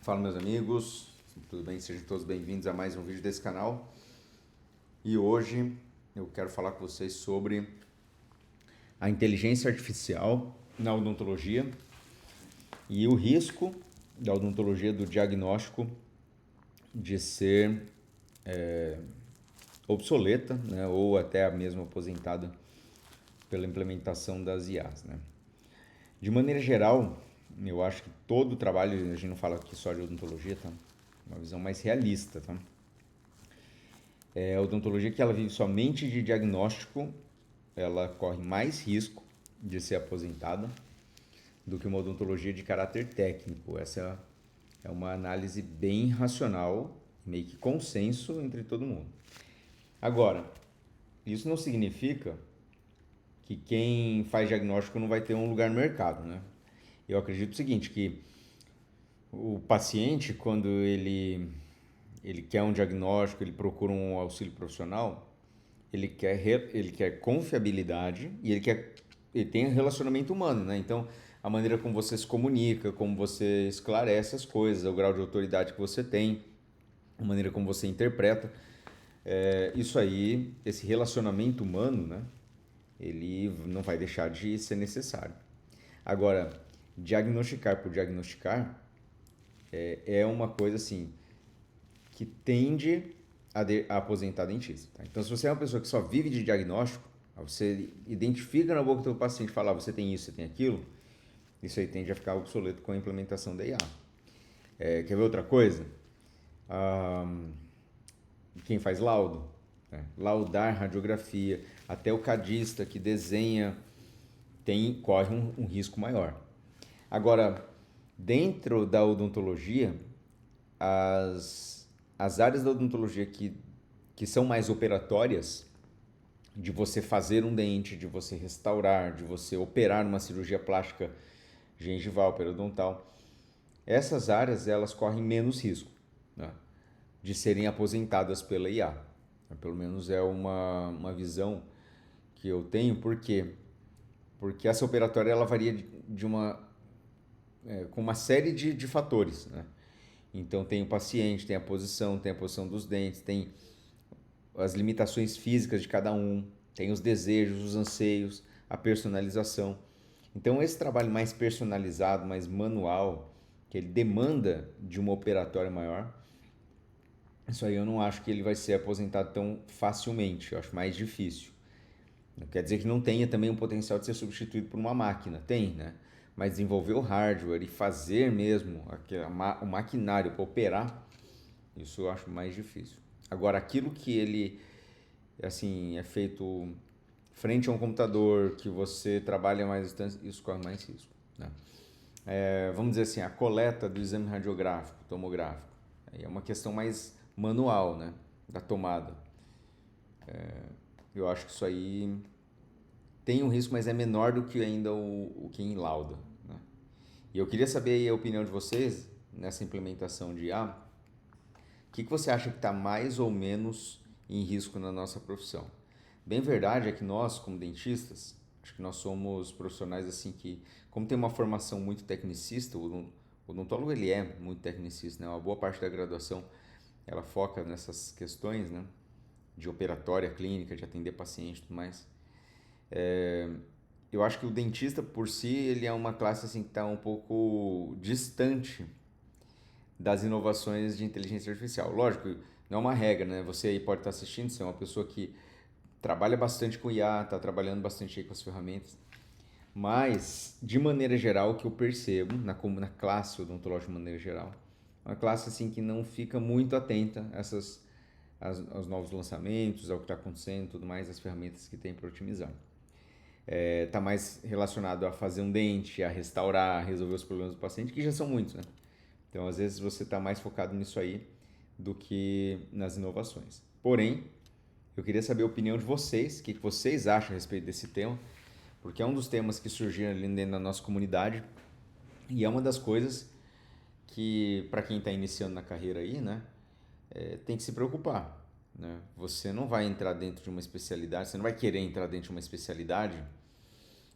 Fala, meus amigos, tudo bem? Sejam todos bem-vindos a mais um vídeo desse canal. E hoje eu quero falar com vocês sobre a inteligência artificial na odontologia e o risco da odontologia, do diagnóstico, de ser obsoleta, né, ou até mesmo aposentada pela implementação das IAs, né? De maneira geral, eu acho que todo o trabalho, a gente não fala aqui só de odontologia, tá? Uma visão mais realista, tá? A odontologia que ela vive somente de diagnóstico, ela corre mais risco de ser aposentada do que uma odontologia de caráter técnico. Essa é uma análise bem racional, meio que consenso entre todo mundo. Agora, isso não significa que quem faz diagnóstico não vai ter um lugar no mercado, né? Eu acredito o seguinte, que o paciente, quando ele quer um diagnóstico, ele procura um auxílio profissional, ele quer confiabilidade e ele tem um relacionamento humano, né? Então, a maneira como você se comunica, como você esclarece as coisas, o grau de autoridade que você tem, a maneira como você interpreta, isso aí, esse relacionamento humano, né? Ele não vai deixar de ser necessário. Agora, diagnosticar por diagnosticar é uma coisa assim que tende a aposentar dentista. Tá? Então, se você é uma pessoa que só vive de diagnóstico, você identifica na boca do seu paciente e fala, você tem isso, você tem aquilo, isso aí tende a ficar obsoleto com a implementação da IA. Quer ver outra coisa? Quem faz laudo, né? Laudar radiografia, até o cadista que desenha corre um risco maior. Agora, dentro da odontologia, as áreas da odontologia que são mais operatórias, de você fazer um dente, de você restaurar, de você operar uma cirurgia plástica gengival, periodontal, essas áreas elas correm menos risco, né, de serem aposentadas pela IA. Pelo menos é uma visão que eu tenho, por quê? Porque essa operatória ela varia com uma série de fatores, né? Então tem o paciente, tem a posição dos dentes, tem as limitações físicas de cada um, tem os desejos, os anseios, a personalização. Então esse trabalho mais personalizado, mais manual, que ele demanda de uma operatória maior, isso aí eu não acho que ele vai ser aposentado tão facilmente, eu acho mais difícil. Não quer dizer que não tenha também um potencial de ser substituído por uma máquina, tem, né? Mas desenvolver o hardware e fazer mesmo o maquinário para operar, isso eu acho mais difícil. Agora, aquilo que ele assim, é feito frente a um computador, que você trabalha mais distância, isso corre mais risco, né? Vamos dizer assim, a coleta do exame radiográfico, tomográfico, é uma questão mais manual, né? Da tomada. Eu acho que isso aí tem um risco, mas é menor do que ainda o que em lauda, né? E eu queria saber aí a opinião de vocês nessa implementação de IA. O que você acha que está mais ou menos em risco na nossa profissão? Bem verdade é que nós, como dentistas, acho que nós somos profissionais assim que, como tem uma formação muito tecnicista, o odontólogo ele é muito tecnicista, né? Uma boa parte da graduação ela foca nessas questões, né? De operatória clínica, de atender paciente e tudo mais. Eu acho que o dentista por si ele é uma classe assim que está um pouco distante das inovações de inteligência artificial. Lógico, não é uma regra, né? Você aí pode estar assistindo, você é uma pessoa que trabalha bastante com IA, está trabalhando bastante aí com as ferramentas, mas de maneira geral o que eu percebo na classe odontológica de maneira geral, uma classe assim que não fica muito atenta aos novos lançamentos, ao que está acontecendo, tudo mais, as ferramentas que tem para otimizar. Está mais relacionado a fazer um dente, a restaurar, a resolver os problemas do paciente, que já são muitos, né? Então, às vezes, você está mais focado nisso aí do que nas inovações. Porém, eu queria saber a opinião de vocês, o que vocês acham a respeito desse tema, porque é um dos temas que surgiram ali dentro da nossa comunidade e é uma das coisas que, para quem está iniciando na carreira aí, né, tem que se preocupar, né? Você não vai entrar dentro de uma especialidade, você não vai querer entrar dentro de uma especialidade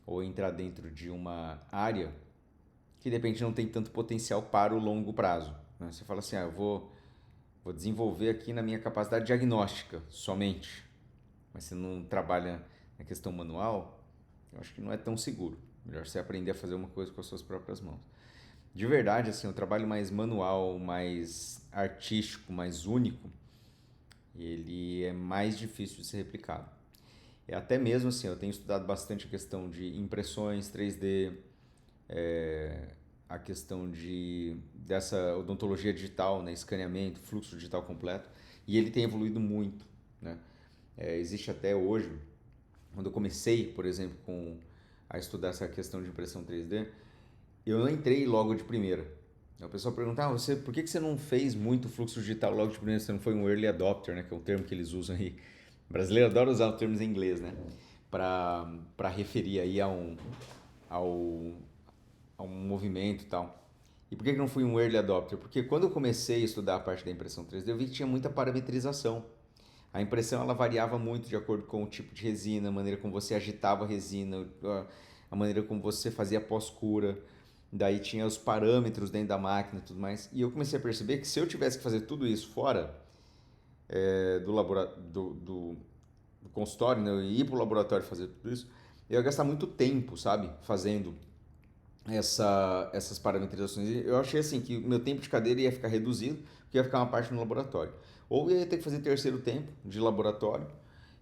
ou entrar dentro de uma área que de repente não tem tanto potencial para o longo prazo, né? Você fala assim, vou desenvolver aqui na minha capacidade diagnóstica somente, mas você não trabalha na questão manual, eu acho que não é tão seguro. Melhor você aprender a fazer uma coisa com as suas próprias mãos. De verdade, assim, o trabalho mais manual, mais artístico, mais único, ele é mais difícil de ser replicado. É até mesmo assim, eu tenho estudado bastante a questão de impressões 3D, a questão dessa odontologia digital, né, escaneamento, fluxo digital completo, e ele tem evoluído muito, né? Existe até hoje, quando eu comecei, por exemplo, a estudar essa questão de impressão 3D, eu não entrei logo de primeira. O pessoal pergunta, por que você não fez muito fluxo digital logo de primeira? Você não foi um early adopter, né? Que é o termo que eles usam aí. O brasileiro adora usar os termos em inglês, né? Para referir aí ao, a um movimento e tal. E por que não fui um early adopter? Porque quando eu comecei a estudar a parte da impressão 3D, eu vi que tinha muita parametrização. A impressão ela variava muito de acordo com o tipo de resina, a maneira como você agitava a resina, a maneira como você fazia pós-cura. Daí tinha os parâmetros dentro da máquina e tudo mais. E eu comecei a perceber que se eu tivesse que fazer tudo isso fora do consultório, né, eu ir para o laboratório fazer tudo isso, eu ia gastar muito tempo, sabe? Fazendo essas parametrizações. Eu achei assim que o meu tempo de cadeira ia ficar reduzido, porque ia ficar uma parte no laboratório. Ou ia ter que fazer terceiro tempo de laboratório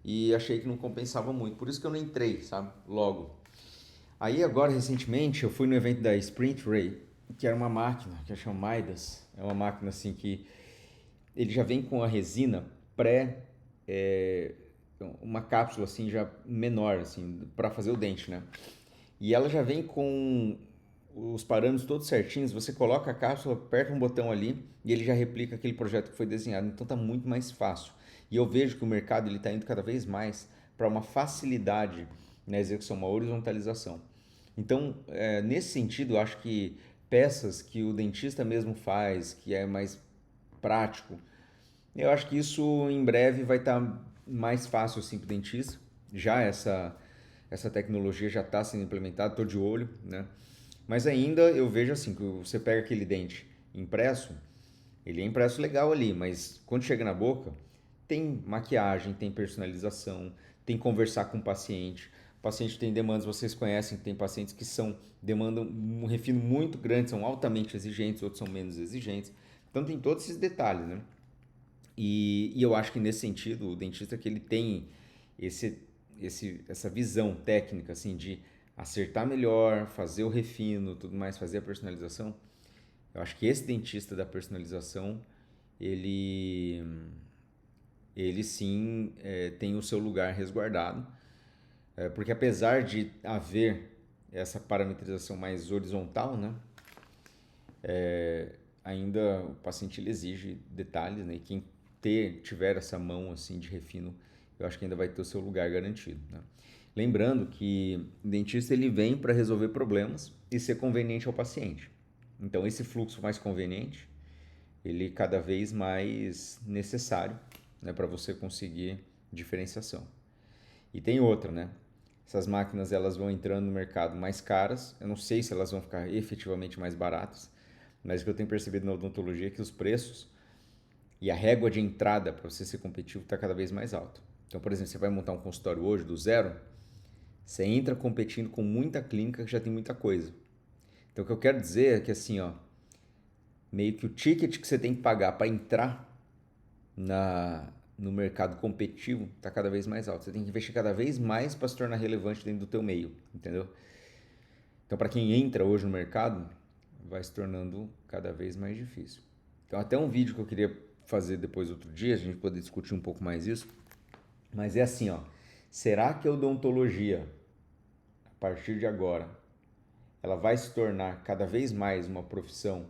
e achei que não compensava muito. Por isso que eu não entrei, sabe? Logo. Aí agora, recentemente, eu fui no evento da Sprint Ray, que era uma máquina que chama Midas. É uma máquina assim que ele já vem com a resina pré... é, uma cápsula assim já menor assim para fazer o dente, né? E ela já vem com os parâmetros todos certinhos, você coloca a cápsula, aperta um botão ali e ele já replica aquele projeto que foi desenhado. Então está muito mais fácil. E eu vejo que o mercado está indo cada vez mais para uma facilidade na execução, uma horizontalização. Então, nesse sentido, eu acho que peças que o dentista mesmo faz, que é mais prático, eu acho que isso em breve vai estar mais fácil assim para o dentista. Já essa tecnologia já está sendo implementada, estou de olho, né? Mas ainda eu vejo assim, que você pega aquele dente impresso, ele é impresso legal ali, mas quando chega na boca, tem maquiagem, tem personalização, tem conversar com o paciente. O paciente tem demandas, vocês conhecem, tem pacientes que demandam um refino muito grande, são altamente exigentes, outros são menos exigentes. Então tem todos esses detalhes, né? E eu acho que nesse sentido, o dentista que ele tem esse, essa visão técnica assim de acertar melhor, fazer o refino, tudo mais, fazer a personalização. Eu acho que esse dentista da personalização, ele, ele sim tem o seu lugar resguardado, porque apesar de haver essa parametrização mais horizontal, né, ainda o paciente ele exige detalhes, né, e quem tiver essa mão assim de refino, eu acho que ainda vai ter o seu lugar garantido, né? Lembrando que o dentista ele vem para resolver problemas e ser conveniente ao paciente. Então esse fluxo mais conveniente, ele é cada vez mais necessário, né, para você conseguir diferenciação. E tem outra, né? Essas máquinas elas vão entrando no mercado mais caras. Eu não sei se elas vão ficar efetivamente mais baratas, mas o que eu tenho percebido na odontologia é que os preços e a régua de entrada para você ser competitivo está cada vez mais alta. Então, por exemplo, você vai montar um consultório hoje do zero, você entra competindo com muita clínica que já tem muita coisa. Então, o que eu quero dizer é que assim, ó, meio que o ticket que você tem que pagar para entrar no mercado competitivo está cada vez mais alto. Você tem que investir cada vez mais para se tornar relevante dentro do teu meio, entendeu? Então, para quem entra hoje no mercado, vai se tornando cada vez mais difícil. Então, até um vídeo que eu queria fazer depois outro dia, a gente poder discutir um pouco mais isso, mas é assim, ó, será que a odontologia, a partir de agora, ela vai se tornar cada vez mais uma profissão,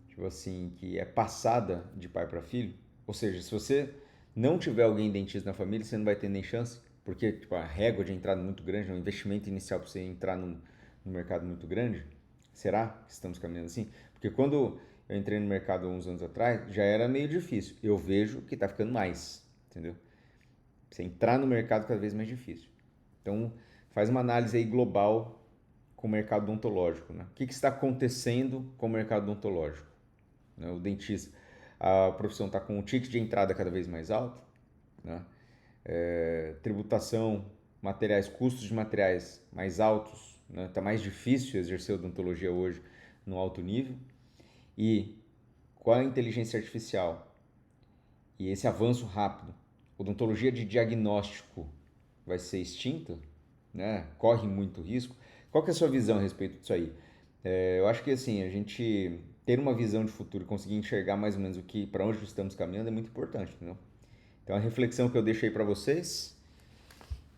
tipo assim, que é passada de pai para filho? Ou seja, se você não tiver alguém dentista na família, você não vai ter nem chance, porque tipo, a régua de entrada é muito grande, é um investimento inicial para você entrar num mercado muito grande. Será que estamos caminhando assim? Porque quando eu entrei no mercado uns anos atrás, já era meio difícil. Eu vejo que está ficando mais, entendeu? Você entrar no mercado cada vez mais difícil. Então, faz uma análise aí global com o mercado odontológico, né? O que está acontecendo com o mercado odontológico? né? O dentista, a profissão está com um ticket de entrada cada vez mais alto, né? Tributação, materiais, custos de materiais mais altos, né? Tá mais difícil exercer odontologia hoje no alto nível. E com a inteligência artificial e esse avanço rápido, odontologia de diagnóstico vai ser extinta, né? Corre muito risco. Qual que é a sua visão a respeito disso aí? Eu acho que assim, a gente ter uma visão de futuro e conseguir enxergar mais ou menos o que, para onde estamos caminhando é muito importante, entendeu? Então a reflexão que eu deixei para vocês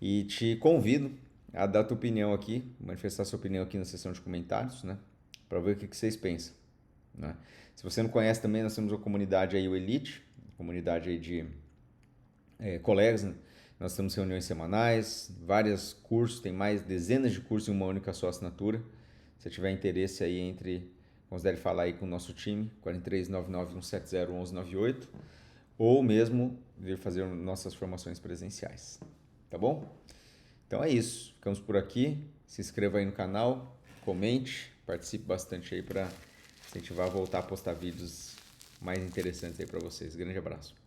e te convido a dar a tua opinião aqui, manifestar sua opinião aqui na seção de comentários, né? Para ver o que vocês pensam, né? Se você não conhece também, nós temos uma comunidade aí, o Elite, comunidade aí de colegas, né? Nós temos reuniões semanais, vários cursos, tem mais dezenas de cursos em uma única só assinatura. Se tiver interesse aí, considere falar aí com o nosso time, 43991701198, ou mesmo vir fazer nossas formações presenciais, tá bom? Então é isso, ficamos por aqui, se inscreva aí no canal, comente, participe bastante aí para incentivar a voltar a postar vídeos mais interessantes aí para vocês. Grande abraço.